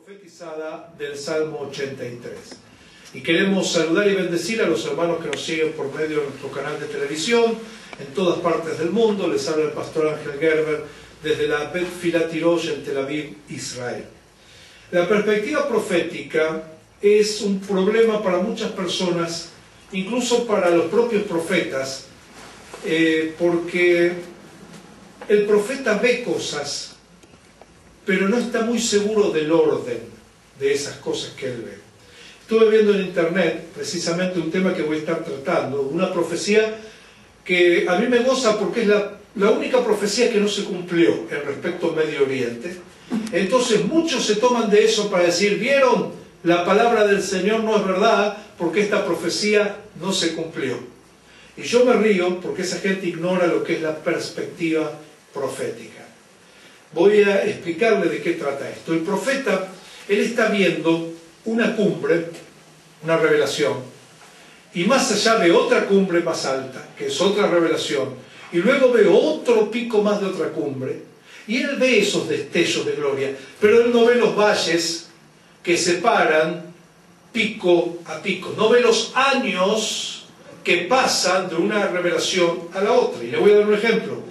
profetizada del Salmo 83. Y queremos saludar y bendecir a los hermanos que nos siguen por medio de nuestro canal de televisión en todas partes del mundo. Les habla el pastor Ángel Gerber desde la Bet Filat Tirosh en Tel Aviv, Israel. La perspectiva profética es un problema para muchas personas, incluso para los propios profetas, porque el profeta ve cosas, pero no está muy seguro del orden de esas cosas que él ve. Estuve viendo en internet precisamente un tema que voy a estar tratando, una profecía que a mí me goza porque es la única profecía que no se cumplió en respecto al Medio Oriente. Entonces muchos se toman de eso para decir, ¿vieron? La palabra del Señor no es verdad porque esta profecía no se cumplió. Y yo me río porque esa gente ignora lo que es la perspectiva profética. Voy a explicarle de qué trata esto. El profeta, él está viendo una cumbre, una revelación, y más allá ve otra cumbre más alta, que es otra revelación, y luego ve otro pico más de otra cumbre, y él ve esos destellos de gloria, pero él no ve los valles que separan pico a pico, no ve los años que pasan de una revelación a la otra. Y le voy a dar un ejemplo.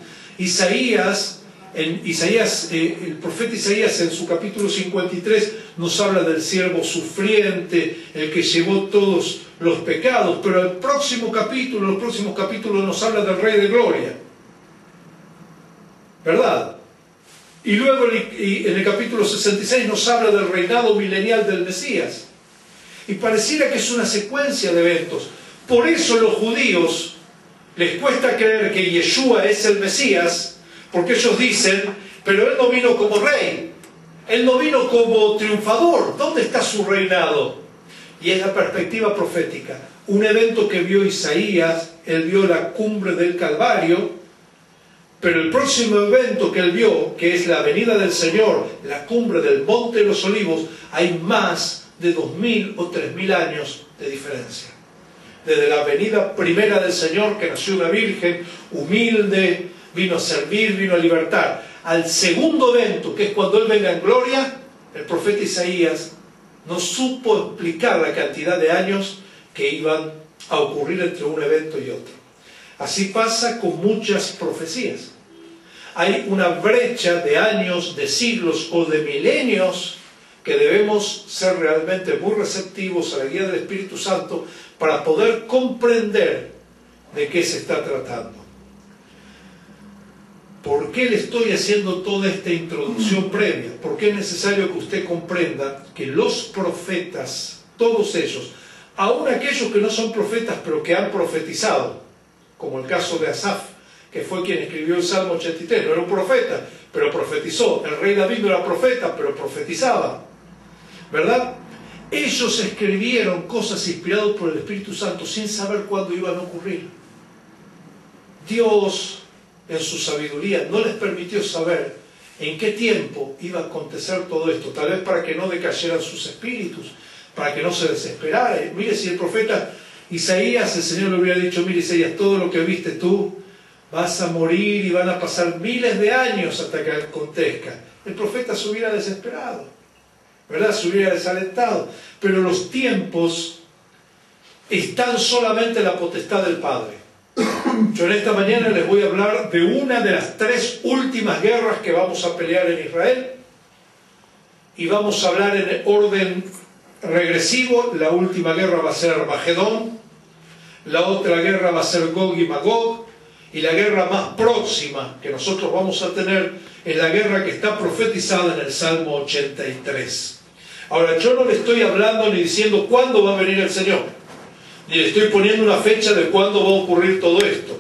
El profeta Isaías en su capítulo 53 nos habla del siervo sufriente, el que llevó todos los pecados, pero el próximo capítulo, los próximos capítulos nos habla del Rey de Gloria, ¿verdad? Y luego en el capítulo 66 nos habla del reinado milenial del Mesías, y pareciera que es una secuencia de eventos. Por eso los judíos les cuesta creer que Yeshua es el Mesías, porque ellos dicen, pero él no vino como rey, él no vino como triunfador, ¿dónde está su reinado? Y es la perspectiva profética, un evento que vio Isaías, él vio la cumbre del Calvario, pero el próximo evento que él vio, que es la venida del Señor, la cumbre del Monte de los Olivos, hay más de 2000 o 3000 años de diferencia. Desde la venida primera del Señor, que nació una virgen humilde, vino a servir, vino a libertar, al segundo evento, que es cuando él venga en gloria, el profeta Isaías no supo explicar la cantidad de años que iban a ocurrir entre un evento y otro. Así pasa con muchas profecías. Hay una brecha de años, de siglos o de milenios que debemos ser realmente muy receptivos a la guía del Espíritu Santo para poder comprender de qué se está tratando. ¿Por qué le estoy haciendo toda esta introducción previa? Porque es necesario que usted comprenda que los profetas, todos ellos, aun aquellos que no son profetas pero que han profetizado, como el caso de Asaf, que fue quien escribió el Salmo 83, no era un profeta, pero profetizó. El rey David no era profeta, pero profetizaba, ¿verdad? Ellos escribieron cosas inspiradas por el Espíritu Santo sin saber cuándo iban a ocurrir. Dios, en su sabiduría, no les permitió saber en qué tiempo iba a acontecer todo esto, tal vez para que no decayeran sus espíritus, para que no se desesperara. Mire, si el profeta Isaías, el Señor le hubiera dicho, mire Isaías, todo lo que viste tú, vas a morir y van a pasar miles de años hasta que acontezca, el profeta se hubiera desesperado, ¿verdad? Se hubiera desalentado. Pero los tiempos están solamente en la potestad del Padre. Yo en esta mañana les voy a hablar de una de las 3 últimas guerras que vamos a pelear en Israel, y vamos a hablar en orden regresivo. La última guerra va a ser Armagedón, la otra guerra va a ser Gog y Magog, y la guerra más próxima que nosotros vamos a tener es la guerra que está profetizada en el Salmo 83. Ahora, yo no le estoy hablando ni diciendo cuándo va a venir el Señor, ni le estoy poniendo una fecha de cuándo va a ocurrir todo esto.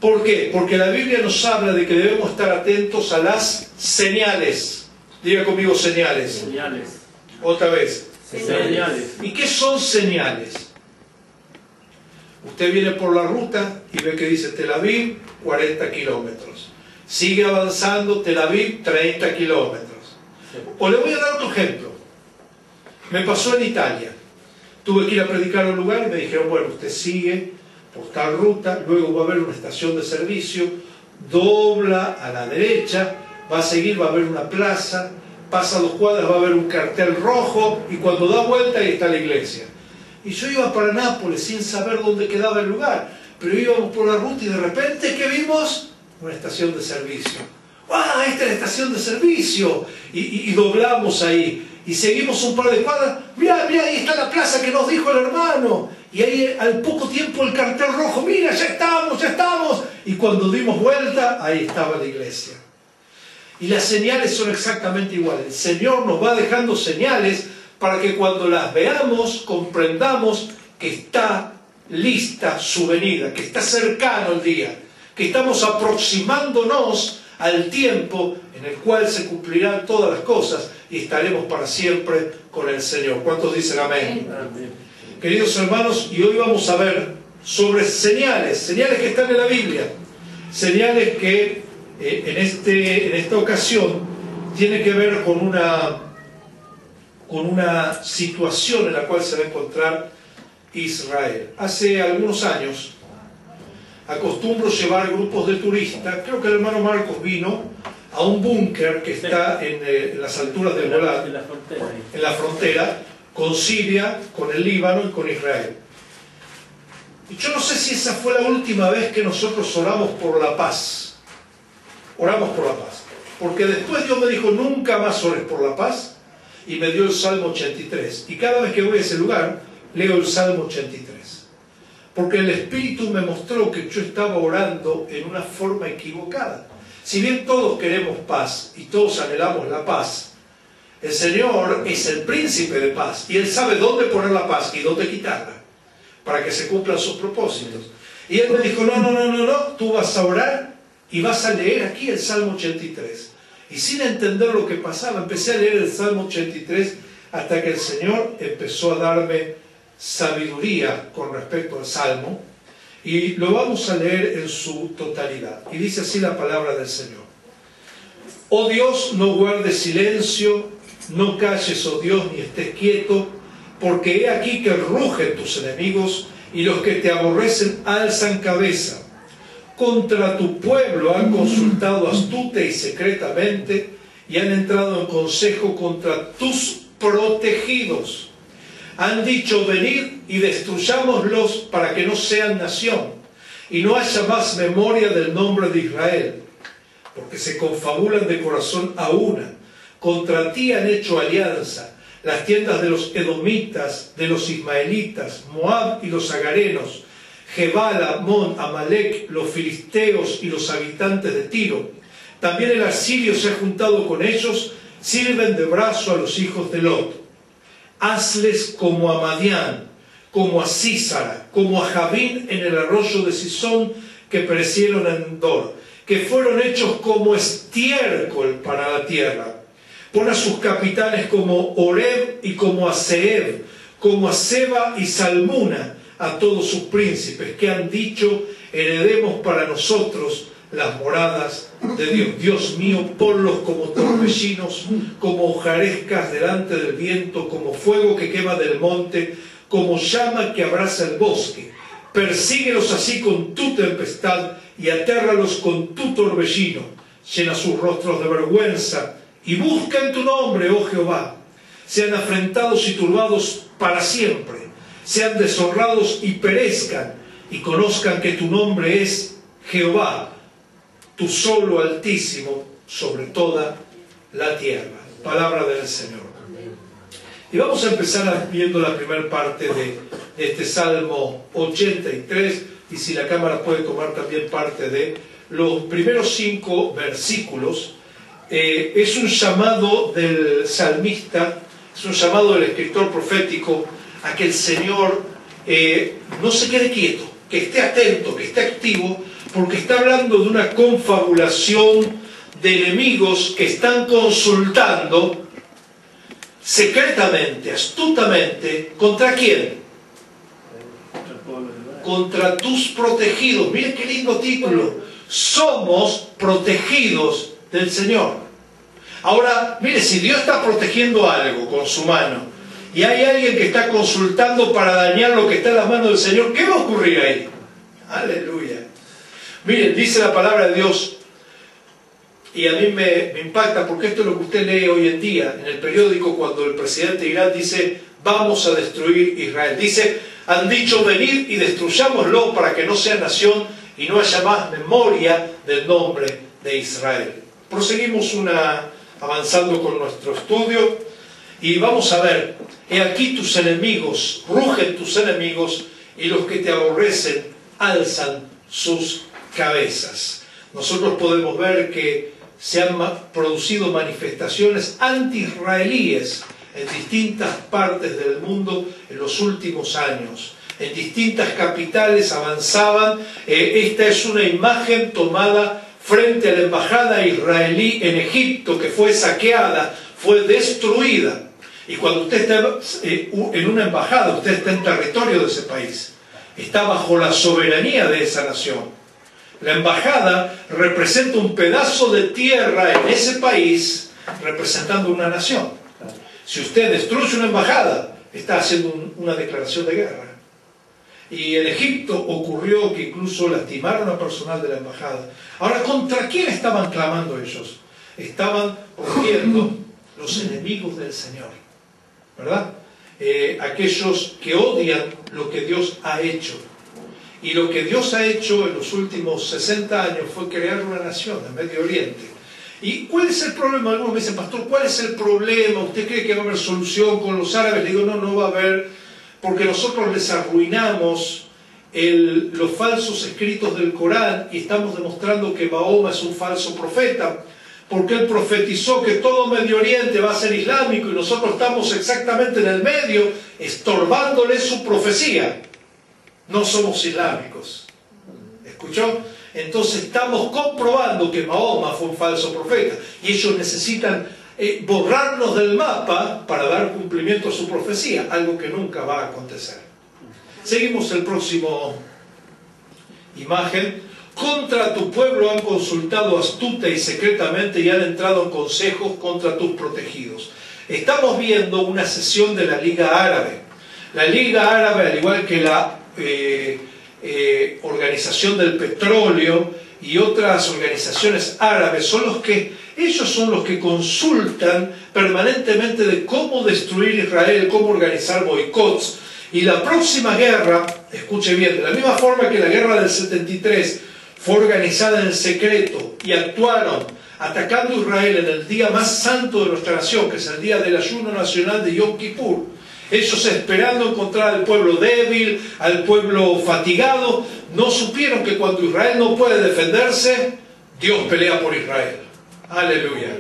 ¿Por qué? Porque la Biblia nos habla de que debemos estar atentos a las señales. Diga conmigo, señales. Señales. Otra vez. Señales. ¿Y qué son señales? Usted viene por la ruta y ve que dice Tel Aviv, 40 kilómetros. Sigue avanzando, Tel Aviv, 30 kilómetros. O le voy a dar otro ejemplo. Me pasó en Italia. Tuve que ir a predicar a un lugar y me dijeron, bueno, usted sigue por tal ruta, luego va a haber una estación de servicio, dobla a la derecha, va a seguir, va a haber una plaza, pasa 2 cuadras, va a haber un cartel rojo, y cuando da vuelta ahí está la iglesia. Y yo iba para Nápoles sin saber dónde quedaba el lugar, pero íbamos por la ruta y de repente, ¿qué vimos? Una estación de servicio. ¡Ah, esta es la estación de servicio! Y doblamos ahí. Y seguimos un par de cuadras. Mirá, mirá, ahí está la plaza que nos dijo el hermano. Y ahí al poco tiempo el cartel rojo. Mira, ya estamos, ya estamos. Y cuando dimos vuelta, ahí estaba la iglesia. Y las señales son exactamente iguales. El Señor nos va dejando señales para que cuando las veamos, comprendamos que está lista su venida, que está cercano el día, que estamos aproximándonos al tiempo en el cual se cumplirán todas las cosas y estaremos para siempre con el Señor. ¿Cuántos dicen amén? Amén. Queridos hermanos, y hoy vamos a ver sobre señales que están en la Biblia, señales que en esta ocasión tiene que ver con una situación en la cual se va a encontrar Israel. Hace algunos años acostumbro llevar grupos de turistas. Creo que el hermano Marcos vino a un búnker que está en las alturas del Golán, en la frontera con Siria, con el Líbano y con Israel. Y yo no sé si esa fue la última vez que nosotros oramos por la paz. Oramos por la paz. Porque después Dios me dijo, nunca más ores por la paz, y me dio el Salmo 83. Y cada vez que voy a ese lugar, leo el Salmo 83. Porque el Espíritu me mostró que yo estaba orando en una forma equivocada. Si bien todos queremos paz y todos anhelamos la paz, el Señor es el príncipe de paz y Él sabe dónde poner la paz y dónde quitarla para que se cumplan sus propósitos. Y Él me dijo, no, tú vas a orar y vas a leer aquí el Salmo 83. Y sin entender lo que pasaba, empecé a leer el Salmo 83 hasta que el Señor empezó a darme sabiduría con respecto al Salmo, y lo vamos a leer en su totalidad. Y dice así la palabra del Señor. Oh Dios, no guardes silencio, no calles, oh Dios, ni estés quieto, porque he aquí que rugen tus enemigos, y los que te aborrecen alzan cabeza. Contra tu pueblo han consultado astuta y secretamente, y han entrado en consejo contra tus protegidos. Han dicho, venid y destruyámoslos para que no sean nación, y no haya más memoria del nombre de Israel, porque se confabulan de corazón a una. Contra ti han hecho alianza las tiendas de los edomitas, de los ismaelitas, Moab y los agarenos, Gebal, Amón, Amalek, los filisteos y los habitantes de Tiro. También el asirio se ha juntado con ellos, sirven de brazo a los hijos de Lot. Hazles como a Madián, como a Sísara, como a Javín en el arroyo de Sisón, que perecieron en Endor, que fueron hechos como estiércol para la tierra. Pon a sus capitanes como Oreb y como a Zeeb, como a Seba y Salmuna, a todos sus príncipes, que han dicho, heredemos para nosotros las moradas de Dios. Dios mío, ponlos como torbellinos, como hojarascas delante del viento, como fuego que quema del monte, como llama que abraza el bosque. Persíguelos así con tu tempestad y atérralos con tu torbellino. Llena sus rostros de vergüenza y busca en tu nombre, oh Jehová. Sean afrentados y turbados para siempre. Sean deshonrados y perezcan, y conozcan que tu nombre es Jehová, tú solo Altísimo, sobre toda la tierra. Palabra del Señor. Y vamos a empezar viendo la primera parte de este Salmo 83, y si la cámara puede tomar también parte de los primeros 5 versículos. Es un llamado del salmista, es un llamado del escritor profético a que el Señor no se quede quieto, que esté atento, que esté activo, porque está hablando de una confabulación de enemigos que están consultando secretamente, astutamente, ¿contra quién? Contra tus protegidos. Miren qué lindo título. Somos protegidos del Señor. Ahora, mire, si Dios está protegiendo algo con su mano y hay alguien que está consultando para dañar lo que está en las manos del Señor, ¿qué va a ocurrir ahí? Aleluya. Miren, dice la palabra de Dios, y a mí me impacta porque esto es lo que usted lee hoy en día en el periódico cuando el presidente de Irán dice vamos a destruir Israel. Dice, han dicho venid y destruyámoslo para que no sea nación y no haya más memoria del nombre de Israel. Proseguimos avanzando con nuestro estudio y vamos a ver, he aquí tus enemigos, rugen tus enemigos y los que te aborrecen alzan sus cabezas. Nosotros podemos ver que se han producido manifestaciones anti-israelíes en distintas partes del mundo en los últimos años. En distintas capitales avanzaban. Esta es una imagen tomada frente a la embajada israelí en Egipto, que fue saqueada, fue destruida. Y cuando usted está en una embajada, usted está en territorio de ese país, está bajo la soberanía de esa nación. La embajada representa un pedazo de tierra en ese país, representando una nación. Si usted destruye una embajada, está haciendo una declaración de guerra. Y en Egipto ocurrió que incluso lastimaron a personal de la embajada. Ahora, ¿contra quién estaban clamando ellos? Estaban rugiendo los enemigos del Señor, ¿verdad? Aquellos que odian lo que Dios ha hecho. Y lo que Dios ha hecho en los últimos 60 años fue crear una nación en Medio Oriente. ¿Y cuál es el problema? Algunos me dicen, pastor, ¿cuál es el problema? ¿Usted cree que va a haber solución con los árabes? Le digo, no, no va a haber, porque nosotros les arruinamos los falsos escritos del Corán y estamos demostrando que Mahoma es un falso profeta, porque él profetizó que todo Medio Oriente va a ser islámico y nosotros estamos exactamente en el medio, estorbándole su profecía. No somos islámicos. ¿Escuchó? Entonces estamos comprobando que Mahoma fue un falso profeta y ellos necesitan borrarnos del mapa para dar cumplimiento a su profecía, algo que nunca va a acontecer. Seguimos el próximo imagen. Contra tu pueblo han consultado astuta y secretamente y han entrado en consejos contra tus protegidos. Estamos viendo una sesión de la Liga Árabe. La Liga Árabe, al igual que la Organización del Petróleo y otras organizaciones árabes, ellos son los que consultan permanentemente de cómo destruir Israel, cómo organizar boicots. Y la próxima guerra, escuche bien, de la misma forma que la guerra del 73 fue organizada en secreto y actuaron atacando a Israel en el día más santo de nuestra nación, que es el día del ayuno nacional de Yom Kippur, ellos esperando encontrar al pueblo débil, al pueblo fatigado, no supieron que cuando Israel no puede defenderse, Dios pelea por Israel. Aleluya.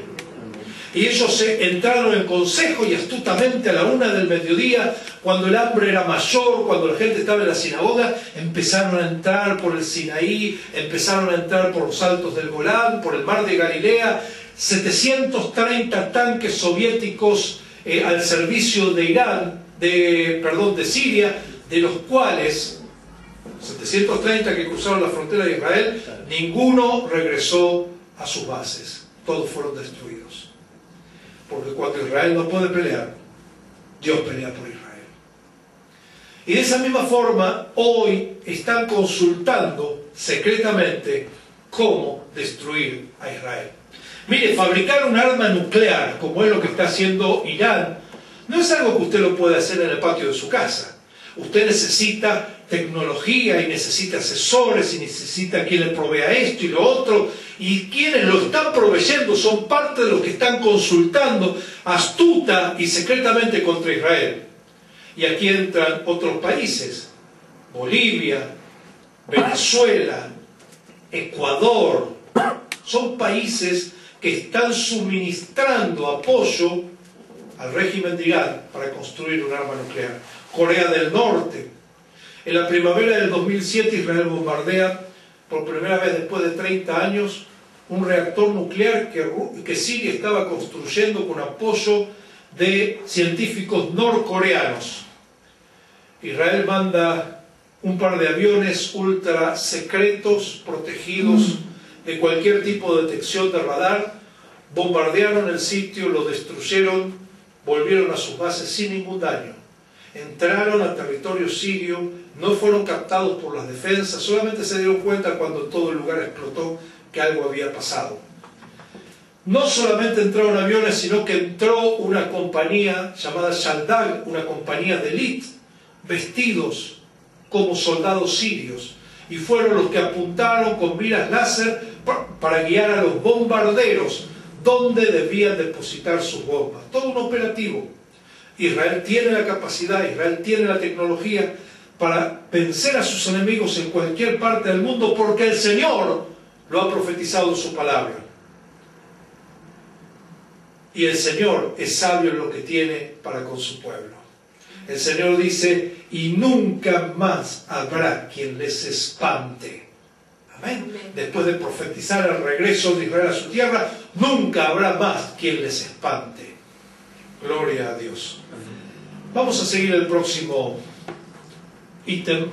Y ellos entraron en consejo y astutamente a la 1 del mediodía, cuando el hambre era mayor, cuando la gente estaba en la sinagoga, empezaron a entrar por el Sinaí, empezaron a entrar por los altos del Golán, por el mar de Galilea, 730 tanques soviéticos al servicio de de Siria, de los cuales 730 que cruzaron la frontera de Israel, ninguno regresó a sus bases, todos fueron destruidos. Porque cuando Israel no puede pelear, Dios pelea por Israel. Y de esa misma forma, hoy están consultando secretamente cómo destruir a Israel. Mire, fabricar un arma nuclear, como es lo que está haciendo Irán, no es algo que usted lo puede hacer en el patio de su casa. Usted necesita tecnología y necesita asesores y necesita quien le provea esto y lo otro. Y quienes lo están proveyendo son parte de los que están consultando astuta y secretamente contra Israel. Y aquí entran otros países: Bolivia, Venezuela, Ecuador. Son países que están suministrando apoyo al régimen de Irán para construir un arma nuclear. Corea del Norte. En la primavera del 2007 Israel bombardea por primera vez después de 30 años un reactor nuclear que Siria estaba construyendo con apoyo de científicos norcoreanos. Israel manda un par de aviones ultra secretos, protegidos de cualquier tipo de detección de radar, bombardearon el sitio, lo destruyeron, volvieron a sus bases sin ningún daño. Entraron al territorio sirio, no fueron captados por las defensas, solamente se dieron cuenta cuando todo el lugar explotó que algo había pasado. no solamente entraron aviones, sino que entró una compañía llamada Shaldag, una compañía de élite, vestidos como soldados sirios, y fueron los que apuntaron con miras láser para guiar a los bombarderos donde debían depositar sus bombas. Todo un operativo. Israel tiene la capacidad, Israel tiene la tecnología para vencer a sus enemigos en cualquier parte del mundo, porque el Señor lo ha profetizado en su palabra. Y el Señor es sabio en lo que tiene para con su pueblo. El Señor dice, y nunca más habrá quien les espante. Amén. Después de profetizar el regreso de Israel a su tierra, nunca habrá más quien les espante. Gloria a Dios. Vamos a seguir el próximo ítem.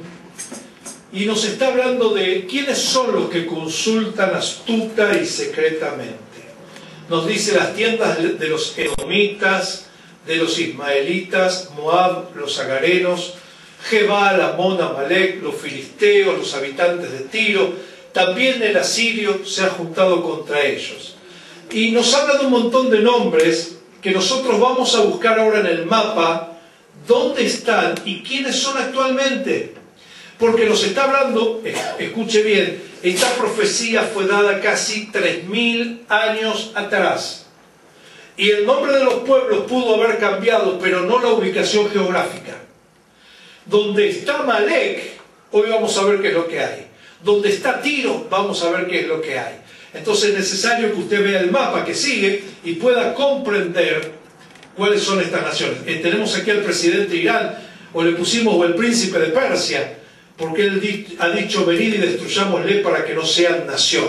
Y nos está hablando de quiénes son los que consultan astuta y secretamente. Nos dice las tiendas de los edomitas, de los ismaelitas, Moab, los agarenos, Gebal, Amón, Amalek, los filisteos, los habitantes de Tiro. También el asirio se ha juntado contra ellos. Y nos habla de un montón de nombres que nosotros vamos a buscar ahora en el mapa dónde están y quiénes son actualmente. Porque nos está hablando, escuche bien, esta profecía fue dada casi 3000 años atrás. Y el nombre de los pueblos pudo haber cambiado, pero no la ubicación geográfica. Donde está Amalek, hoy vamos a ver qué es lo que hay. Donde está Tiro, vamos a ver qué es lo que hay. Entonces es necesario que usted vea el mapa que sigue y pueda comprender cuáles son estas naciones. Tenemos aquí al presidente de Irán, o le pusimos o el príncipe de Persia, porque él ha dicho, venid y destruyámosle para que no sean nación.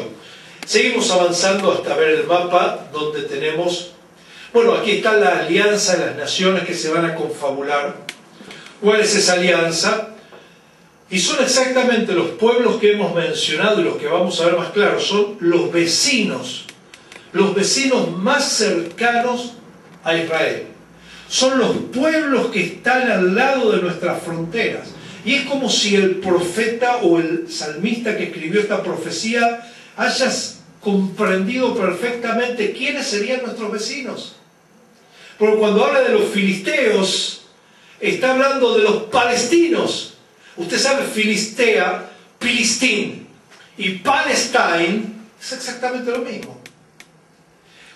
Seguimos avanzando hasta ver el mapa donde tenemos, bueno, aquí está la alianza de las naciones que se van a confabular. ¿Cuál es esa alianza? Y son exactamente los pueblos que hemos mencionado y los que vamos a ver más claros, son los vecinos más cercanos a Israel. Son los pueblos que están al lado de nuestras fronteras. Y es como si el profeta o el salmista que escribió esta profecía haya comprendido perfectamente quiénes serían nuestros vecinos. Porque cuando habla de los filisteos, está hablando de los palestinos. Usted sabe, Filistea, Filistín y Palestine es exactamente lo mismo.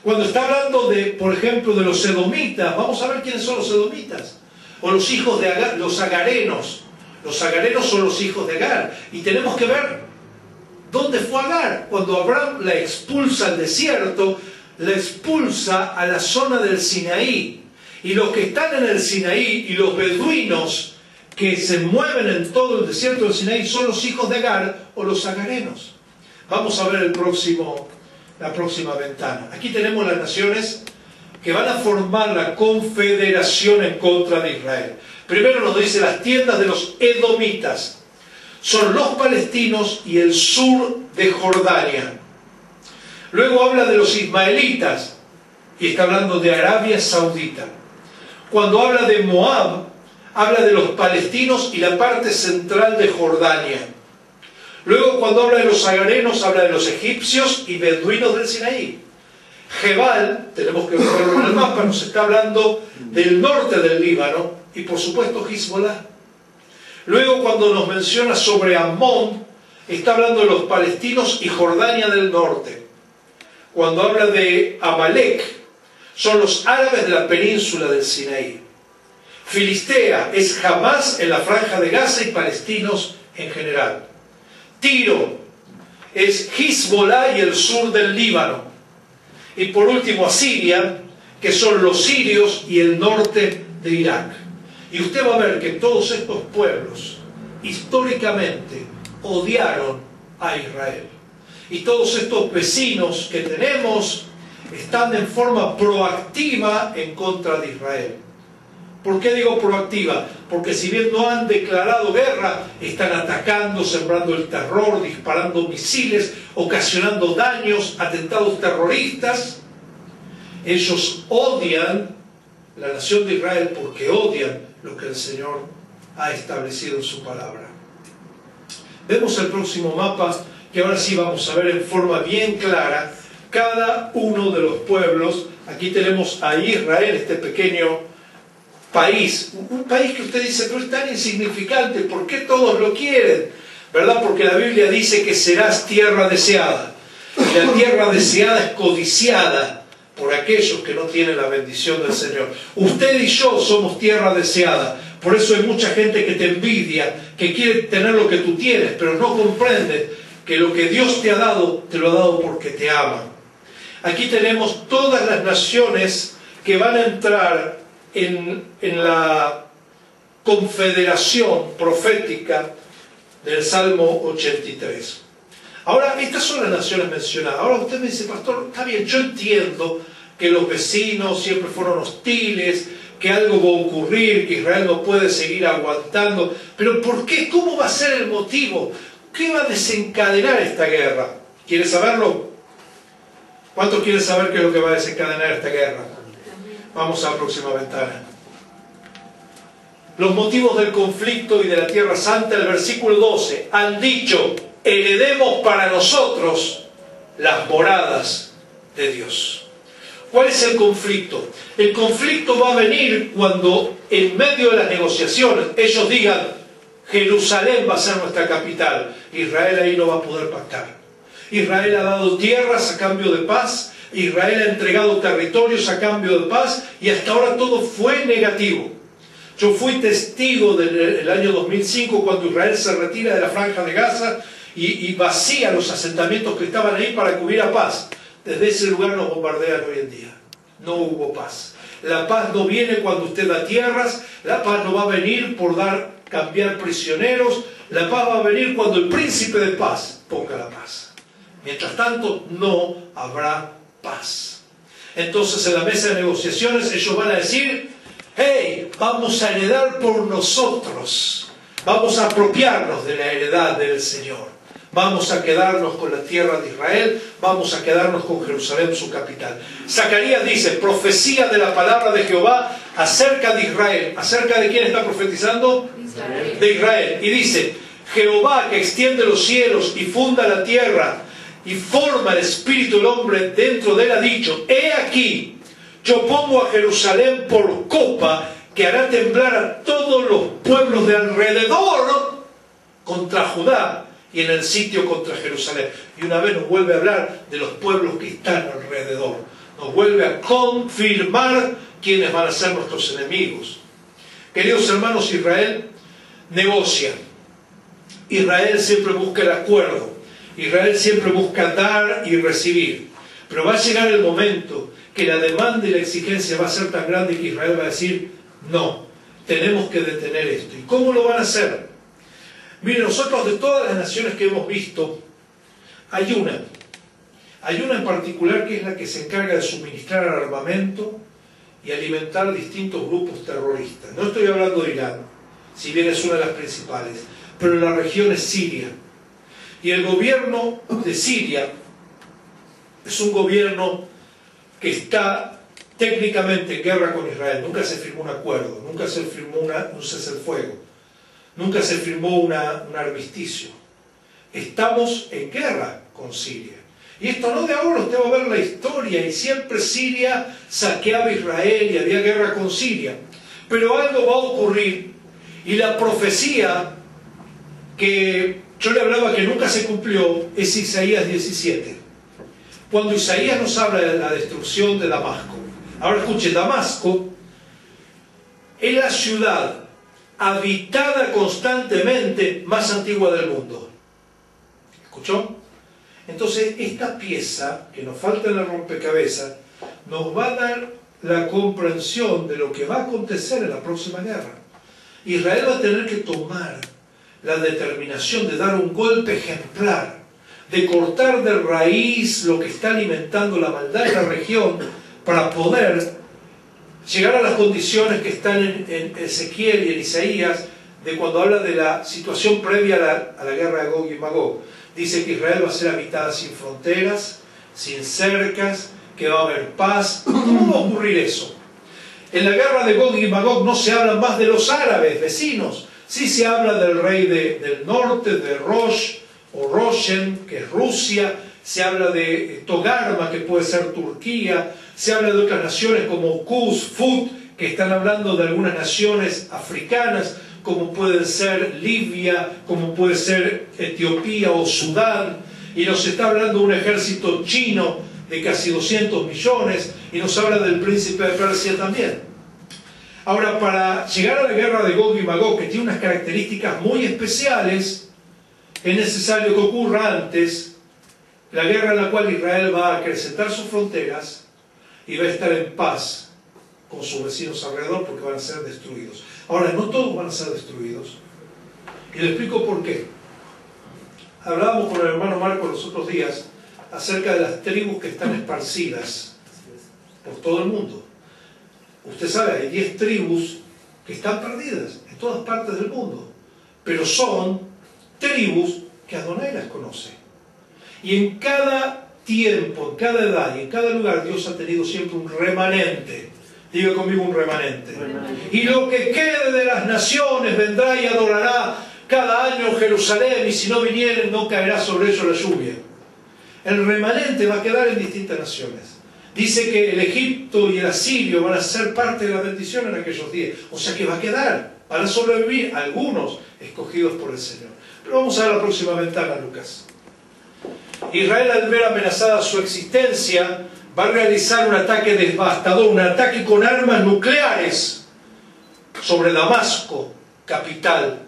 Cuando está hablando de, por ejemplo, de los edomitas, vamos a ver quiénes son los edomitas. O los hijos de Agar, los agarenos. Los agarenos son los hijos de Agar. Y tenemos que ver dónde fue Agar. Cuando Abraham la expulsa al desierto, la expulsa a la zona del Sinaí. Y los que están en el Sinaí y los beduinos que se mueven en todo el desierto del Sinaí son los hijos de Agar o los agarenos. Vamos a ver la próxima ventana. Aquí tenemos las naciones que van a formar la confederación en contra de Israel. Primero nos dice las tiendas de los edomitas. Son los palestinos y el sur de Jordania. Luego habla de los ismaelitas y está hablando de Arabia Saudita. Cuando habla de Moab, habla de los palestinos y la parte central de Jordania. Luego cuando habla de los agarenos, habla de los egipcios y beduinos del Sinaí. Gebal, tenemos que verlo en el mapa, nos está hablando del norte del Líbano y por supuesto Hezbollah. Luego cuando nos menciona sobre Amón, está hablando de los palestinos y Jordania del norte. Cuando habla de Amalek, son los árabes de la península del Sinaí. Filistea es Hamás en la franja de Gaza y palestinos en general. Tiro es Hezbollah y el sur del Líbano. Y por último Asiria, que son los sirios y el norte de Irak. Y usted va a ver que todos estos pueblos históricamente odiaron a Israel. Y todos estos vecinos que tenemos están en forma proactiva en contra de Israel. ¿Por qué digo proactiva? Porque si bien no han declarado guerra, están atacando, sembrando el terror, disparando misiles, ocasionando daños, atentados terroristas. Ellos odian la nación de Israel porque odian lo que el Señor ha establecido en su palabra. Vemos el próximo mapa, que ahora sí vamos a ver en forma bien clara cada uno de los pueblos. Aquí tenemos a Israel, este pequeño país, un país que usted dice, pero es tan insignificante, ¿por qué todos lo quieren? ¿Verdad? Porque la Biblia dice que serás tierra deseada, y la tierra deseada es codiciada por aquellos que no tienen la bendición del Señor. Usted y yo somos tierra deseada, por eso hay mucha gente que te envidia, que quiere tener lo que tú tienes, pero no comprende que lo que Dios te ha dado, te lo ha dado porque te ama. Aquí tenemos todas las naciones que van a entrar en la confederación profética del Salmo 83. Ahora, estas son las naciones mencionadas. Ahora usted me dice, pastor, está bien, yo entiendo que los vecinos siempre fueron hostiles, que algo va a ocurrir, que Israel no puede seguir aguantando, pero ¿por qué? ¿Cómo va a ser el motivo? ¿Qué va a desencadenar esta guerra? ¿Quiere saberlo? ¿Cuántos quieren saber qué es lo que va a desencadenar esta guerra? Vamos a la próxima ventana. Los motivos del conflicto y de la Tierra Santa, el versículo 12, han dicho, heredemos para nosotros las moradas de Dios. ¿Cuál es el conflicto? El conflicto va a venir cuando en medio de las negociaciones ellos digan, Jerusalén va a ser nuestra capital. Israel ahí no va a poder pactar. Israel ha dado tierras a cambio de paz, Israel ha entregado territorios a cambio de paz, y hasta ahora todo fue negativo. Yo fui testigo del año 2005 cuando Israel se retira de la Franja de Gaza y vacía los asentamientos que estaban ahí para que hubiera paz. Desde ese lugar nos bombardean hoy en día. No hubo paz. La paz no viene cuando usted da tierras, la paz no va a venir por cambiar prisioneros, la paz va a venir cuando el príncipe de paz ponga la paz. Mientras tanto, no habrá paz. Entonces, en la mesa de negociaciones, ellos van a decir, hey, vamos a heredar por nosotros, vamos a apropiarnos de la heredad del Señor, vamos a quedarnos con la tierra de Israel, vamos a quedarnos con Jerusalén, su capital. Zacarías dice, profecía de la palabra de Jehová acerca de Israel. ¿Acerca de quién está profetizando? Israel. De Israel. Y dice, Jehová que extiende los cielos y funda la tierra, y forma el espíritu del hombre dentro de él, ha dicho, he aquí, yo pongo a Jerusalén por copa que hará temblar a todos los pueblos de alrededor contra Judá y en el sitio contra Jerusalén. Y una vez nos vuelve a hablar de los pueblos que están alrededor. Nos vuelve a confirmar quiénes van a ser nuestros enemigos. Queridos hermanos, Israel negocia. Israel siempre busca el acuerdo. Israel siempre busca dar y recibir, pero va a llegar el momento que la demanda y la exigencia va a ser tan grande que Israel va a decir, no, tenemos que detener esto. ¿Y cómo lo van a hacer? Miren, nosotros de todas las naciones que hemos visto, hay una en particular que es la que se encarga de suministrar armamento y alimentar distintos grupos terroristas. No estoy hablando de Irán, si bien es una de las principales, pero la región es Siria. Y el gobierno de Siria es un gobierno que está técnicamente en guerra con Israel. Nunca se firmó un acuerdo, nunca se firmó un cese el fuego, nunca se firmó un armisticio. Estamos en guerra con Siria. Y esto no de ahora, usted va a ver la historia, y siempre Siria saqueaba a Israel y había guerra con Siria. Pero algo va a ocurrir, y la profecía que yo le hablaba que nunca se cumplió es Isaías 17. Cuando Isaías nos habla de la destrucción de Damasco. Ahora escuche, Damasco es la ciudad habitada constantemente más antigua del mundo. ¿Escuchó? Entonces esta pieza que nos falta en el rompecabezas nos va a dar la comprensión de lo que va a acontecer en la próxima guerra. Israel va a tener que tomar la determinación de dar un golpe ejemplar, de cortar de raíz lo que está alimentando la maldad en la región, para poder llegar a las condiciones que están en Ezequiel y en Isaías, de cuando habla de la situación previa a la guerra de Gog y Magog. Dice que Israel va a ser habitada sin fronteras, sin cercas, que va a haber paz. ¿Cómo va a ocurrir eso? En la guerra de Gog y Magog no se habla más de los árabes vecinos. Sí se habla del rey del norte, de Rosh o Roshen, que es Rusia, se habla de Togarma, que puede ser Turquía, se habla de otras naciones como Kuz, Fut, que están hablando de algunas naciones africanas, como pueden ser Libia, como puede ser Etiopía o Sudán, y nos está hablando de un ejército chino de casi 200 millones, y nos habla del príncipe de Persia también. Ahora, para llegar a la guerra de Gog y Magog, que tiene unas características muy especiales, es necesario que ocurra antes la guerra en la cual Israel va a acrecentar sus fronteras y va a estar en paz con sus vecinos alrededor, porque van a ser destruidos. Ahora, no todos van a ser destruidos, y le explico por qué. Hablábamos con el hermano Marco los otros días acerca de las tribus que están esparcidas por todo el mundo. Usted sabe, hay 10 tribus que están perdidas en todas partes del mundo, pero son tribus que Adonai las conoce. Y en cada tiempo, en cada edad y en cada lugar, Dios ha tenido siempre un remanente. Diga conmigo, un remanente. Y lo que quede de las naciones vendrá y adorará cada año Jerusalén, y si no vinieren no caerá sobre ellos la lluvia. El remanente va a quedar en distintas naciones. Dice que el Egipto y el asirio van a ser parte de la bendición en aquellos días. O sea que va a quedar, van a sobrevivir algunos escogidos por el Señor. Pero vamos a ver la próxima ventana, Lucas. Israel, al ver amenazada su existencia, va a realizar un ataque devastador, un ataque con armas nucleares sobre Damasco, capital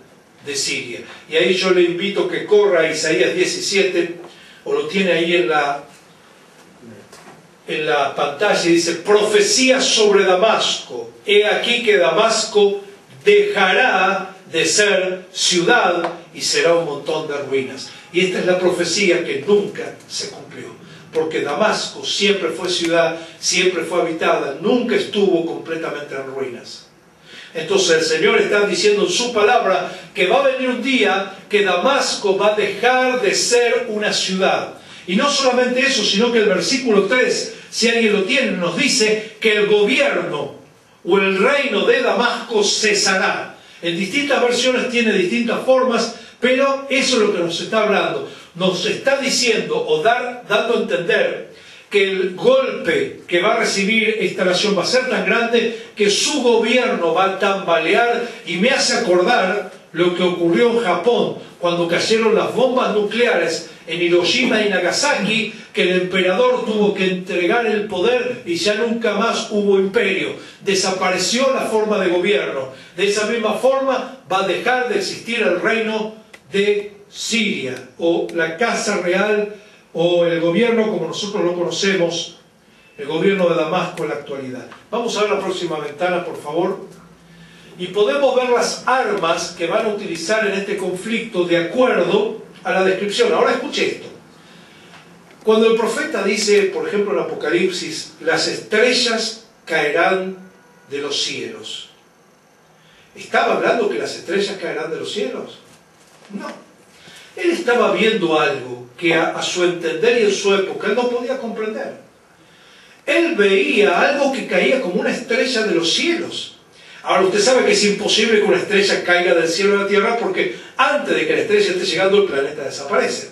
de Siria. Y ahí yo le invito que corra a Isaías 17, o lo tiene ahí en la pantalla, y dice: profecía sobre Damasco. He aquí que Damasco dejará de ser ciudad y será un montón de ruinas. Y esta es la profecía que nunca se cumplió, porque Damasco siempre fue ciudad, siempre fue habitada, nunca estuvo completamente en ruinas. Entonces el Señor está diciendo en su palabra que va a venir un día que Damasco va a dejar de ser una ciudad. Y no solamente eso, sino que el versículo 3, si alguien lo tiene, nos dice que el gobierno o el reino de Damasco cesará. En distintas versiones tiene distintas formas, pero eso es lo que nos está hablando. Nos está diciendo o dando a entender que el golpe que va a recibir esta nación va a ser tan grande que su gobierno va a tambalear, y me hace acordar lo que ocurrió en Japón cuando cayeron las bombas nucleares en Hiroshima y Nagasaki, que el emperador tuvo que entregar el poder y ya nunca más hubo imperio. Desapareció la forma de gobierno. De esa misma forma va a dejar de existir el reino de Siria, o la casa real, o el gobierno como nosotros lo conocemos, el gobierno de Damasco en la actualidad. Vamos a ver la próxima ventana, por favor. Y podemos ver las armas que van a utilizar en este conflicto de acuerdo a la descripción. Ahora escuche esto. Cuando el profeta dice, por ejemplo en Apocalipsis, las estrellas caerán de los cielos, ¿estaba hablando que las estrellas caerán de los cielos? No. Él estaba viendo algo que a su entender y en su época él no podía comprender. Él veía algo que caía como una estrella de los cielos. Ahora usted sabe que es imposible que una estrella caiga del cielo a la tierra, porque antes de que la estrella esté llegando el planeta desaparece.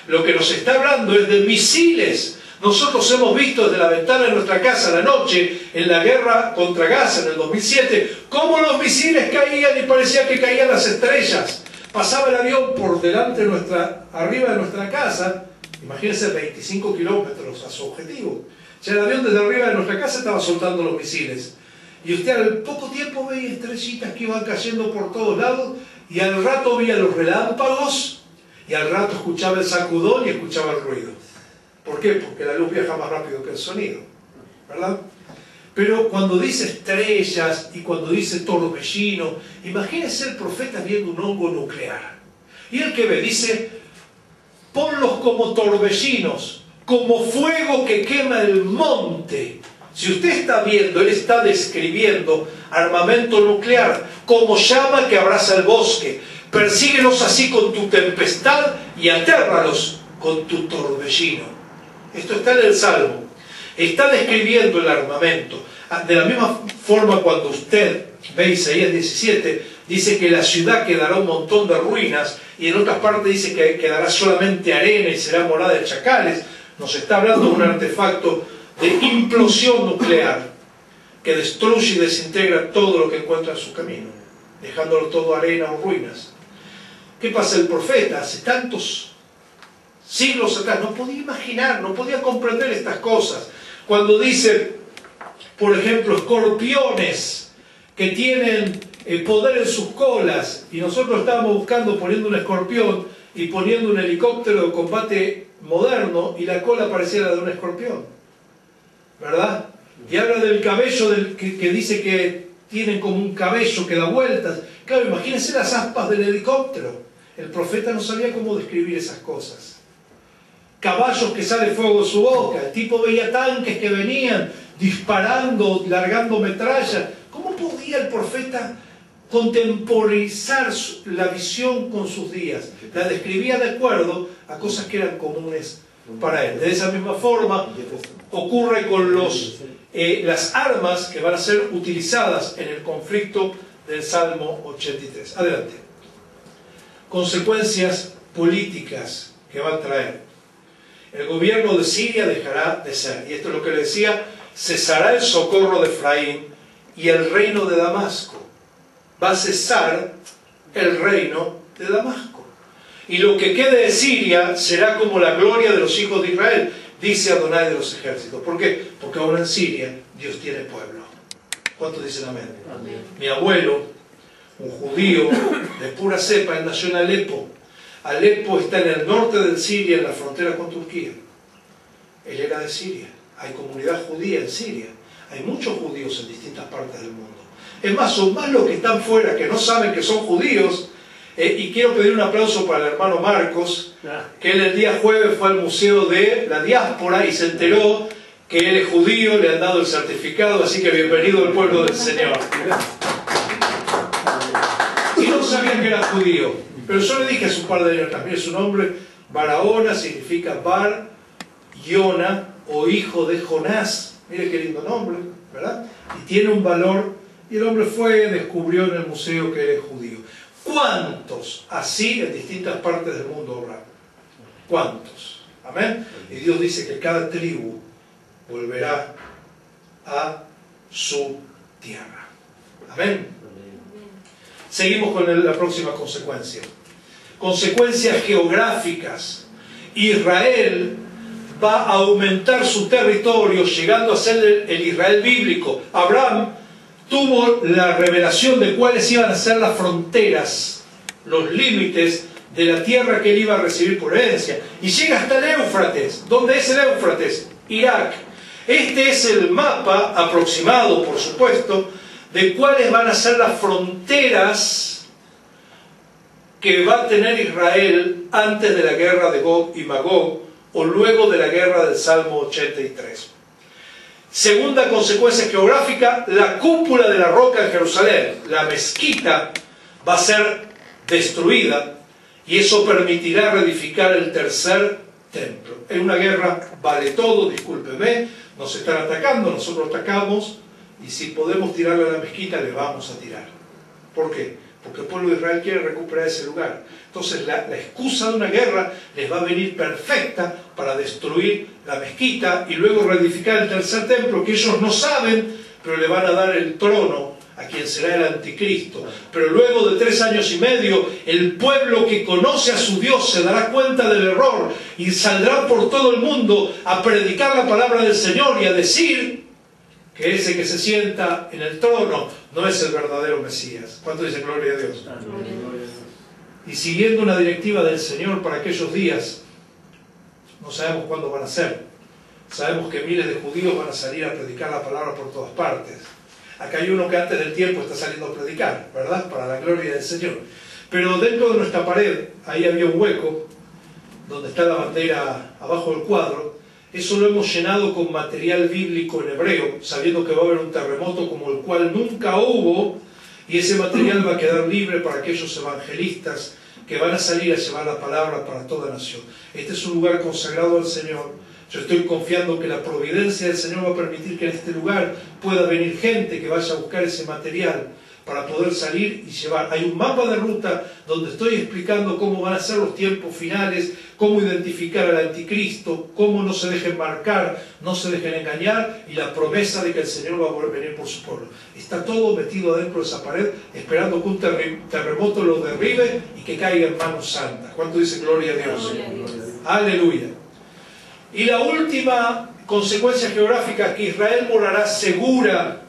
Lo que nos está hablando es de misiles. Nosotros hemos visto desde la ventana de nuestra casa la noche, en la guerra contra Gaza en el 2007, cómo los misiles caían y parecía que caían las estrellas. Pasaba el avión por delante de arriba de nuestra casa, imagínense 25 kilómetros a su objetivo. Ya el avión desde arriba de nuestra casa estaba soltando los misiles. Y usted al poco tiempo veía estrellitas que iban cayendo por todos lados, y al rato veía los relámpagos, y al rato escuchaba el sacudón y escuchaba el ruido. ¿Por qué? Porque la luz viaja más rápido que el sonido, ¿verdad? Pero cuando dice estrellas y cuando dice torbellino, imagínese el profeta viendo un hongo nuclear. Y el que ve, dice: ponlos como torbellinos, como fuego que quema el monte. Si usted está viendo, él está describiendo armamento nuclear, como llama que abraza el bosque. Persíguelos así con tu tempestad y atérralos con tu torbellino. Esto está en el Salmo. Está describiendo el armamento. De la misma forma, cuando usted ve Isaías 17, dice que la ciudad quedará un montón de ruinas, y en otras partes dice que quedará solamente arena y será morada de chacales. Nos está hablando de un artefacto de implosión nuclear que destruye y desintegra todo lo que encuentra en su camino, dejándolo todo arena o ruinas. ¿Qué pasa? El profeta hace tantos siglos atrás no podía imaginar, no podía comprender estas cosas. Cuando dice, por ejemplo, escorpiones que tienen poder en sus colas, y nosotros estábamos buscando poniendo un escorpión y poniendo un helicóptero de combate moderno, y la cola parecía la de un escorpión, ¿verdad? Y habla del cabello que dice que tienen como un cabello que da vueltas. Claro, imagínense las aspas del helicóptero. El profeta no sabía cómo describir esas cosas. Caballos que sale fuego de su boca. El tipo veía tanques que venían disparando, largando metralla. ¿Cómo podía el profeta contemporizar la visión con sus días? La describía de acuerdo a cosas que eran comunes para él. De esa misma forma ocurre con las armas que van a ser utilizadas en el conflicto del Salmo 83. Adelante. Consecuencias políticas que va a traer. El gobierno de Siria dejará de ser, y esto es lo que le decía, cesará el socorro de Efraín y el reino de Damasco. Va a cesar el reino de Damasco. Y lo que quede de Siria será como la gloria de los hijos de Israel, dice Adonai de los ejércitos. ¿Por qué? Porque ahora en Siria Dios tiene pueblo. ¿Cuántos dicen amén? Amén. Mi abuelo, un judío de pura cepa, él nació en Alepo. Alepo está en el norte de Siria, en la frontera con Turquía. Él era de Siria. Hay comunidad judía en Siria. Hay muchos judíos en distintas partes del mundo. Es más, son más los que están fuera, que no saben que son judíos. Y quiero pedir un aplauso para el hermano Marcos, que él el día jueves fue al Museo de la Diáspora y se enteró que él es judío, le han dado el certificado, así que bienvenido al pueblo del Señor. Y no sabían que era judío, pero yo le dije a su par de años también, su nombre, Barahona, significa Bar Yona, o hijo de Jonás. Mire qué lindo nombre, ¿verdad? Y tiene un valor, y el hombre descubrió en el museo que él es judío. ¿Cuántos así en distintas partes del mundo habrá? ¿Cuántos? Amén. Y Dios dice que cada tribu volverá a su tierra. Amén. Seguimos con la próxima consecuencia. Consecuencias geográficas. Israel va a aumentar su territorio, llegando a ser el Israel bíblico. Abraham tuvo la revelación de cuáles iban a ser las fronteras, los límites de la tierra que él iba a recibir por herencia. Y llega hasta el Éufrates. ¿Dónde es el Éufrates? Irak. Este es el mapa aproximado, por supuesto, de cuáles van a ser las fronteras que va a tener Israel antes de la guerra de Gog y Magog o luego de la guerra del Salmo 83. Segunda consecuencia geográfica, la cúpula de la roca en Jerusalén, la mezquita, va a ser destruida y eso permitirá reedificar el tercer templo. En una guerra vale todo, discúlpeme, nos están atacando, nosotros atacamos y si podemos tirarle a la mezquita le vamos a tirar. ¿Por qué? Porque el pueblo de Israel quiere recuperar ese lugar. Entonces la excusa de una guerra les va a venir perfecta para destruir la mezquita y luego reedificar el tercer templo, que ellos no saben, pero le van a dar el trono a quien será el anticristo. Pero luego de 3 años y medio, el pueblo que conoce a su Dios se dará cuenta del error y saldrá por todo el mundo a predicar la palabra del Señor y a decir que ese que se sienta en el trono no es el verdadero Mesías. ¿Cuánto dice gloria a Dios? Y siguiendo una directiva del Señor para aquellos días, no sabemos cuándo van a ser. Sabemos que miles de judíos van a salir a predicar la palabra por todas partes. Acá hay uno que antes del tiempo está saliendo a predicar, ¿verdad? Para la gloria del Señor. Pero dentro de nuestra pared, ahí había un hueco, donde está la bandera abajo del cuadro. Eso lo hemos llenado con material bíblico en hebreo, sabiendo que va a haber un terremoto como el cual nunca hubo, y ese material va a quedar libre para aquellos evangelistas que van a salir a llevar la palabra para toda nación. Este es un lugar consagrado al Señor. Yo estoy confiando que la providencia del Señor va a permitir que en este lugar pueda venir gente que vaya a buscar ese material para poder salir y llevar. Hay un mapa de ruta donde estoy explicando cómo van a ser los tiempos finales, cómo identificar al anticristo, cómo no se dejen marcar, no se dejen engañar, y la promesa de que el Señor va a volver a venir por su pueblo. Está todo metido adentro de esa pared, esperando que un terremoto lo derribe y que caiga en manos santas. ¿Cuánto dicen gloria a Dios? Gloria a Dios. Aleluya. Y la última consecuencia geográfica es que Israel morará segura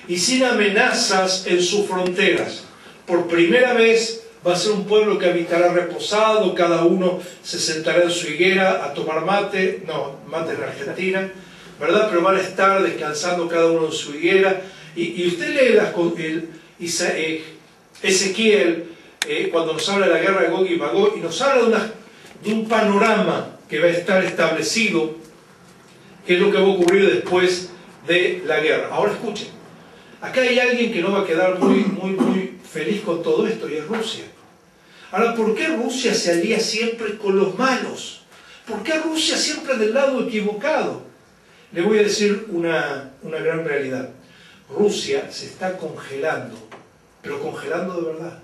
y sin amenazas en sus fronteras. Por primera vez va a ser un pueblo que habitará reposado, cada uno se sentará en su higuera a tomar mate, no, mate en Argentina, ¿verdad? Pero van a estar descansando cada uno en su higuera. Y usted lee Ezequiel, cuando nos habla de la guerra de Gog y Magog, y nos habla de un panorama que va a estar establecido, que es lo que va a ocurrir después de la guerra. Ahora escuchen, acá hay alguien que no va a quedar muy feliz con todo esto, y es Rusia. Ahora, ¿por qué Rusia se alía siempre con los malos? ¿Por qué Rusia siempre del lado equivocado? Le voy a decir una gran realidad. Rusia se está congelando, pero congelando de verdad.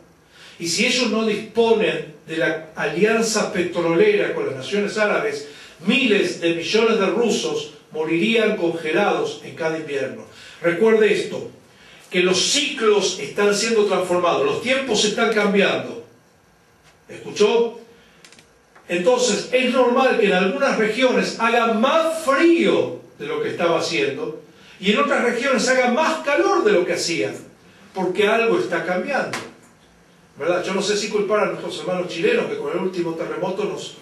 Y si ellos no disponen de la alianza petrolera con las naciones árabes, miles de millones de rusos morirían congelados en cada invierno. Recuerde esto, que los ciclos están siendo transformados, los tiempos están cambiando. ¿Escuchó? Entonces es normal que en algunas regiones haga más frío de lo que estaba haciendo y en otras regiones haga más calor de lo que hacían, porque algo está cambiando, ¿verdad? Yo no sé si culpar a nuestros hermanos chilenos que con el último terremoto nos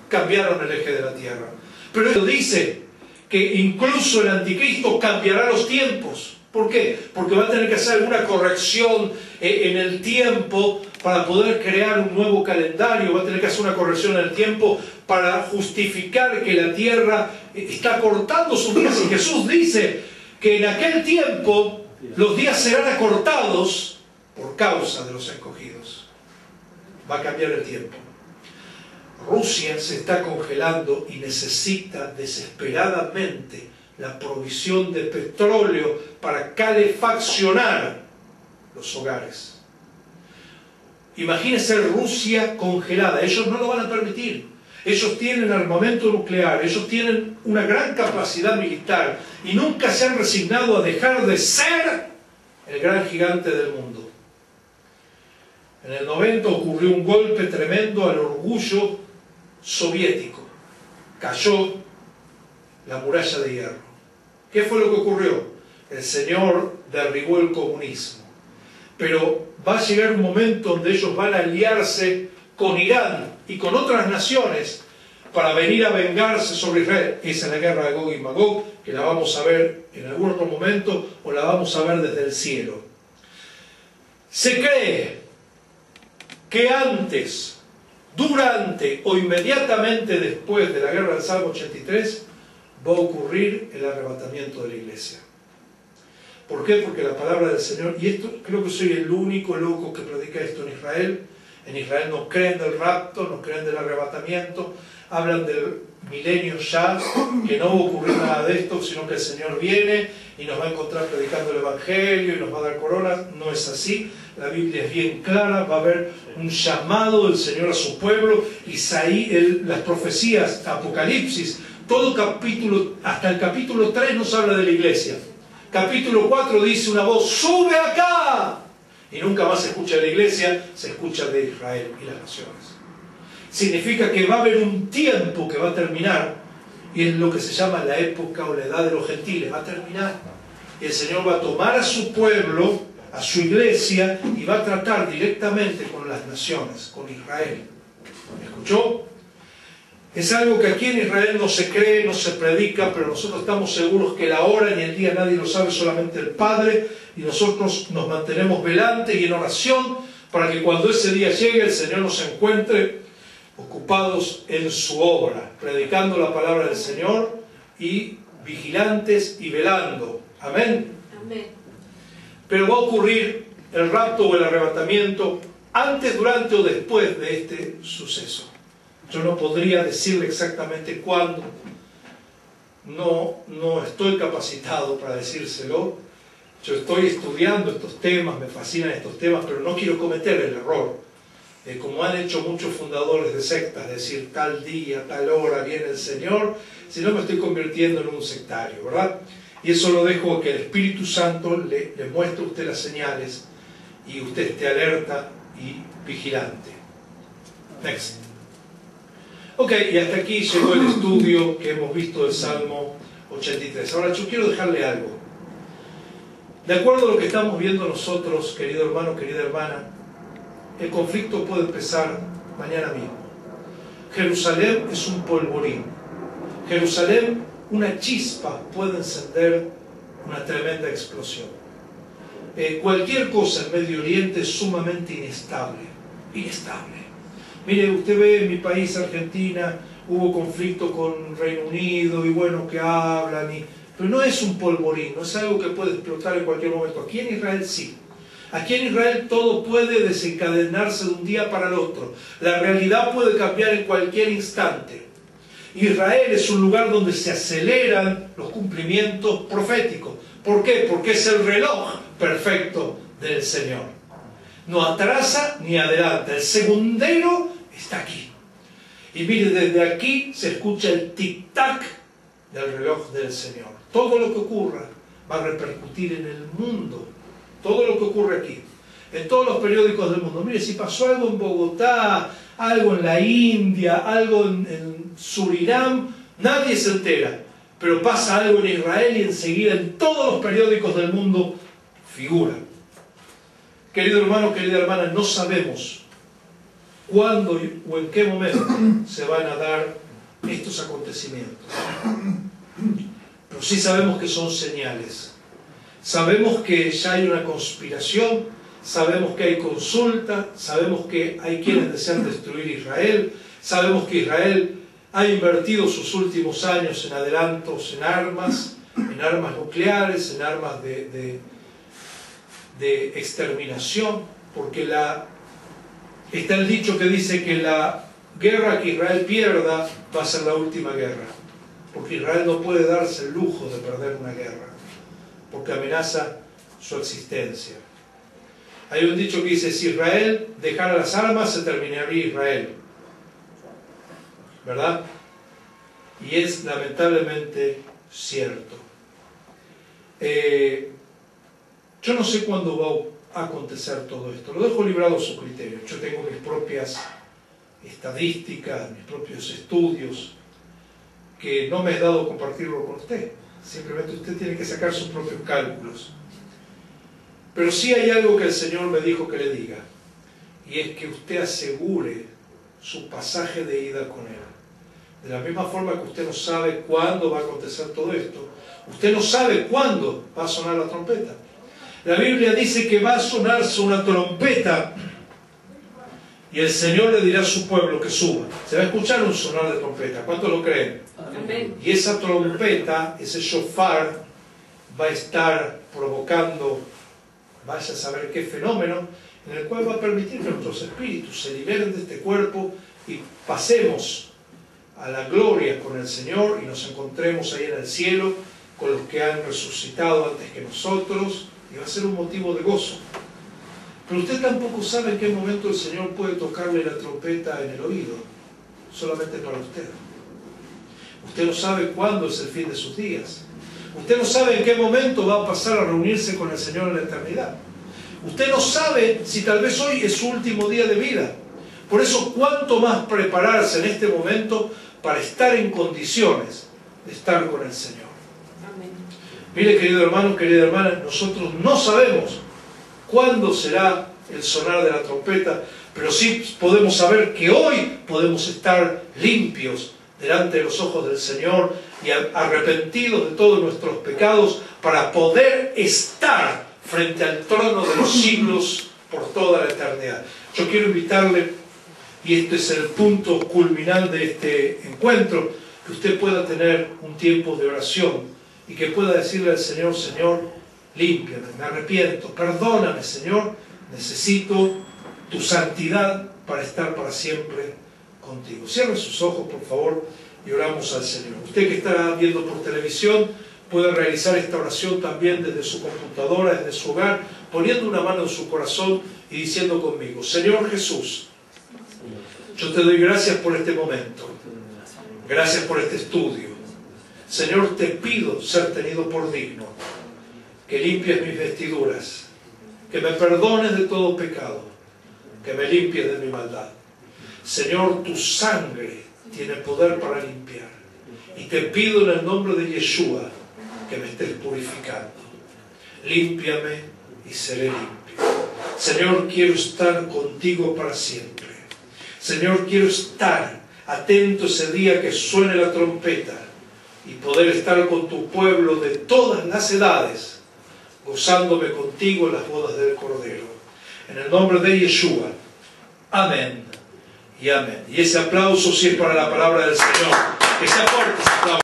cambiaron el eje de la Tierra, pero eso dice que incluso el anticristo cambiará los tiempos. ¿Por qué? Porque va a tener que hacer alguna corrección en el tiempo para poder crear un nuevo calendario, va a tener que hacer una corrección en el tiempo para justificar que la tierra está cortando sus días. Y Jesús dice que en aquel tiempo los días serán acortados por causa de los escogidos. Va a cambiar el tiempo. Rusia se está congelando y necesita desesperadamente la provisión de petróleo para calefaccionar los hogares. Imagínense Rusia congelada. Ellos no lo van a permitir. Ellos tienen armamento nuclear, ellos tienen una gran capacidad militar y nunca se han resignado a dejar de ser el gran gigante del mundo. En el 90 ocurrió un golpe tremendo al orgullo soviético. Cayó la muralla de hierro. ¿Qué fue lo que ocurrió? El Señor derribó el comunismo. Pero va a llegar un momento donde ellos van a aliarse con Irán y con otras naciones para venir a vengarse sobre Israel. Esa es la guerra de Gog y Magog, que la vamos a ver en algún otro momento o la vamos a ver desde el cielo. Se cree que antes, durante o inmediatamente después de la guerra del Salmo 83 va a ocurrir el arrebatamiento de la iglesia. ¿Por qué? Porque la palabra del Señor, y esto creo que soy el único loco que predica esto en Israel no creen del rapto, no creen del arrebatamiento, hablan del milenio ya, que no va a ocurrir nada de esto, sino que el Señor viene y nos va a encontrar predicando el Evangelio y nos va a dar corona. No es así, la Biblia es bien clara, va a haber un llamado del Señor a su pueblo. Isaías, las profecías, Apocalipsis, todo capítulo, hasta el capítulo 3 nos habla de la iglesia. Capítulo 4 dice una voz, ¡sube acá! Y nunca más se escucha de la iglesia, se escucha de Israel y las naciones. Significa que va a haber un tiempo que va a terminar, y es lo que se llama la época o la edad de los gentiles, va a terminar. Y el Señor va a tomar a su pueblo, a su iglesia, y va a tratar directamente con las naciones, con Israel. ¿Me escuchó? Es algo que aquí en Israel no se cree, no se predica, pero nosotros estamos seguros que la hora ni el día nadie lo sabe, solamente el Padre, y nosotros nos mantenemos velantes y en oración para que cuando ese día llegue el Señor nos encuentre ocupados en su obra, predicando la palabra del Señor y vigilantes y velando. Amén. Amén. Pero va a ocurrir el rapto o el arrebatamiento antes, durante o después de este suceso. Yo no podría decirle exactamente cuándo, no estoy capacitado para decírselo, Yo estoy estudiando estos temas, me fascinan estos temas, pero no quiero cometer el error, como han hecho muchos fundadores de sectas, decir tal día, tal hora viene el Señor, si no me estoy convirtiendo en un sectario, ¿verdad? Y eso lo dejo a que el Espíritu Santo le muestre a usted las señales y usted esté alerta y vigilante. Next. Ok, y hasta aquí llegó el estudio que hemos visto del Salmo 83. Ahora yo quiero dejarle algo. De acuerdo a lo que estamos viendo nosotros, querido hermano, querida hermana, el conflicto puede empezar mañana mismo. Jerusalén es un polvorín. Jerusalén, una chispa puede encender una tremenda explosión. Cualquier cosa en Medio Oriente es sumamente inestable. Inestable. Mire, usted ve en mi país, Argentina, hubo conflicto con Reino Unido y bueno, que hablan, pero no es un polvorín, no es algo que puede explotar en cualquier momento. Aquí en Israel sí. Aquí en Israel todo puede desencadenarse de un día para el otro. La realidad puede cambiar en cualquier instante. Israel es un lugar donde se aceleran los cumplimientos proféticos. ¿Por qué? Porque es el reloj perfecto del Señor. No atrasa ni adelanta. El segundero está aquí. Y mire, desde aquí se escucha el tic-tac del reloj del Señor. Todo lo que ocurra va a repercutir en el mundo. Todo lo que ocurre aquí. En todos los periódicos del mundo. Mire, si pasó algo en Bogotá, algo en la India, algo en Surinam, nadie se entera. Pero pasa algo en Israel y enseguida en todos los periódicos del mundo figura. Querido hermano, querida hermana, no sabemos cuándo o en qué momento se van a dar estos acontecimientos. Pero sí sabemos que son señales. Sabemos que ya hay una conspiración, sabemos que hay consulta, sabemos que hay quienes desean destruir Israel, sabemos que Israel ha invertido sus últimos años en adelantos en armas nucleares, en armas de exterminación, porque está el dicho que dice que la guerra que Israel pierda va a ser la última guerra, porque Israel no puede darse el lujo de perder una guerra, porque amenaza su existencia. Hay un dicho que dice, si Israel dejara las armas, se terminaría Israel. ¿Verdad? Y es lamentablemente cierto. Yo no sé cuándo va a acontecer todo esto. Lo dejo librado a su criterio. Yo tengo mis propias estadísticas, mis propios estudios, que no me he dado compartirlo con usted. Simplemente usted tiene que sacar sus propios cálculos. Pero sí hay algo que el Señor me dijo que le diga, y es que usted asegure su pasaje de ida con Él. De la misma forma que usted no sabe cuándo va a acontecer todo esto, usted no sabe cuándo va a sonar la trompeta. La Biblia dice que va a sonarse una trompeta y el Señor le dirá a su pueblo que suba. Se va a escuchar un sonar de trompeta. ¿Cuántos lo creen? Amén. Y esa trompeta, ese shofar, va a estar provocando, vaya a saber qué fenómeno, en el cual va a permitir que nuestros espíritus se liberen de este cuerpo y pasemos a la gloria con el Señor y nos encontremos ahí en el cielo con los que han resucitado antes que nosotros, y va a ser un motivo de gozo. Pero usted tampoco sabe en qué momento el Señor puede tocarle la trompeta en el oído, solamente para usted. Usted no sabe cuándo es el fin de sus días. Usted no sabe en qué momento va a pasar a reunirse con el Señor en la eternidad. Usted no sabe si tal vez hoy es su último día de vida. Por eso, cuánto más prepararse en este momento para estar en condiciones de estar con el Señor. Amén. Mire, querido hermano, querida hermana, nosotros no sabemos cuándo será el sonar de la trompeta, pero sí podemos saber que hoy podemos estar limpios delante de los ojos del Señor y arrepentidos de todos nuestros pecados para poder estar frente al trono de los siglos por toda la eternidad. Yo quiero invitarle, y este es el punto culminante de este encuentro, que usted pueda tener un tiempo de oración y que pueda decirle al Señor, Señor, límpiame, me arrepiento, perdóname, Señor, necesito tu santidad para estar para siempre contigo. Cierre sus ojos, por favor, y oramos al Señor. Usted que está viendo por televisión, puede realizar esta oración también desde su computadora, desde su hogar, poniendo una mano en su corazón y diciendo conmigo: Señor Jesús, yo te doy gracias por este momento, gracias por este estudio. Señor, te pido ser tenido por digno, que limpies mis vestiduras, que me perdones de todo pecado, que me limpies de mi maldad. Señor, tu sangre tiene poder para limpiar, y te pido en el nombre de Yeshua que me estés purificando. Límpiame y seré limpio. Señor, quiero estar contigo para siempre. Señor, quiero estar atento ese día que suene la trompeta y poder estar con tu pueblo de todas las edades, gozándome contigo en las bodas del Cordero. En el nombre de Yeshua. Amén y amén. Y ese aplauso, si es para la palabra del Señor, que sea fuerte ese aplauso.